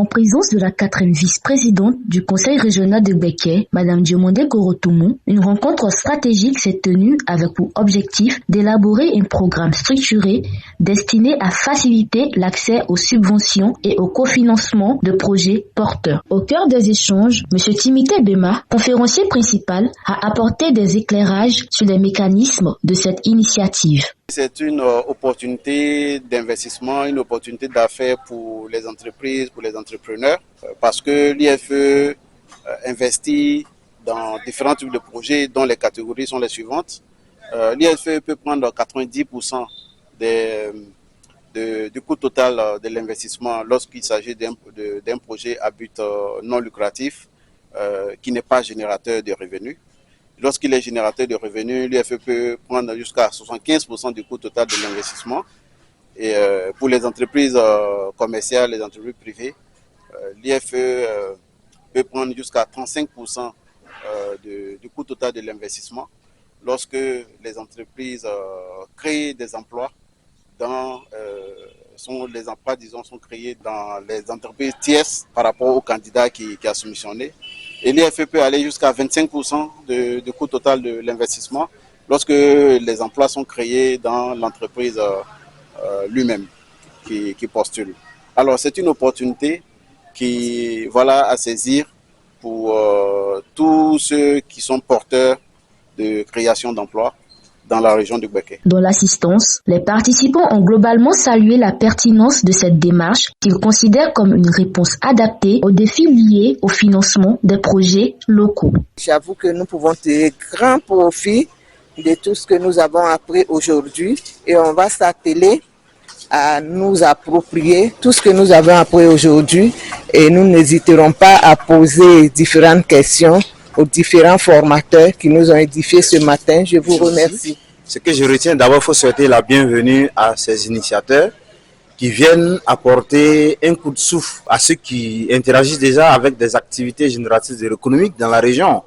En présence de la 4e vice-présidente du Conseil régional de Gbeke, Madame Diomandé Gorotoumou, une rencontre stratégique s'est tenue avec pour objectif d'élaborer un programme structuré destiné à faciliter l'accès aux subventions et au cofinancement de projets porteurs. Au cœur des échanges, M. Timité Bema, conférencier principal, a apporté des éclairages sur les mécanismes de cette initiative. C'est une opportunité d'investissement, une opportunité d'affaires pour les entreprises, pour les entrepreneurs, parce que l'IFE investit dans différents types de projets dont les catégories sont les suivantes. L'IFE peut prendre 90% du coût total de l'investissement lorsqu'il s'agit d'un projet à but non lucratif qui n'est pas générateur de revenus. Lorsqu'il est générateur de revenus, l'IFE peut prendre jusqu'à 75% du coût total de l'investissement. Et pour les entreprises commerciales, les entreprises privées, l'IFE peut prendre jusqu'à 35% du coût total de l'investissement lorsque les entreprises créent des emplois sont créés dans les entreprises tierces par rapport au candidat qui a soumissionné. Et l'IFE peut aller jusqu'à 25% du coût total de l'investissement lorsque les emplois sont créés dans l'entreprise lui-même qui postule. Alors c'est une opportunité à saisir pour tous ceux qui sont porteurs de création d'emplois dans la région du Gbeke. Dans l'assistance, les participants ont globalement salué la pertinence de cette démarche qu'ils considèrent comme une réponse adaptée aux défis liés au financement des projets locaux. J'avoue que nous pouvons tirer grand profit de tout ce que nous avons appris aujourd'hui et on va s'atteler à nous approprier tout ce que nous avons appris aujourd'hui et nous n'hésiterons pas à poser différentes questions aux différents formateurs qui nous ont édifiés ce matin. Je vous remercie. Ce que je retiens, d'abord, il faut souhaiter la bienvenue à ces initiateurs qui viennent apporter un coup de souffle à ceux qui interagissent déjà avec des activités génératrices économiques dans la région.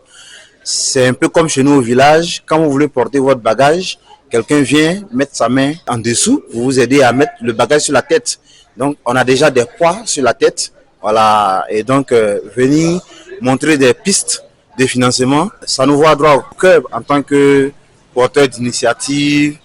C'est un peu comme chez nous au village, quand vous voulez porter votre bagage, quelqu'un vient mettre sa main en dessous pour vous aider à mettre le bagage sur la tête. Donc, on a déjà des poids sur la tête. Voilà. Et donc, venir montrer des pistes de financement, ça nous voit droit au cœur en tant que porteur d'initiative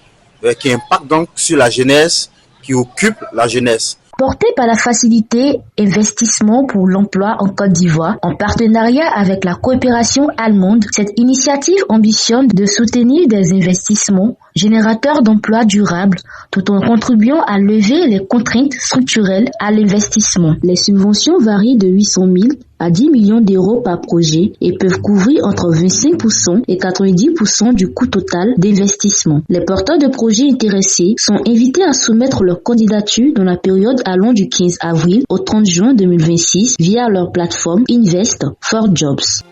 qui impacte donc sur la jeunesse, qui occupe la jeunesse. Porté par la facilité investissement pour l'emploi en Côte d'Ivoire, en partenariat avec la coopération allemande, cette initiative ambitionne de soutenir des investissements générateurs d'emplois durables tout en contribuant à lever les contraintes structurelles à l'investissement. Les subventions varient de 800 000 à 10 millions d'euros par projet et peuvent couvrir entre 25% et 90% du coût total d'investissement. Les porteurs de projets intéressés sont invités à soumettre leur candidature dans la période allant du 15 avril au 30 juin 2026 via leur plateforme Invest for Jobs.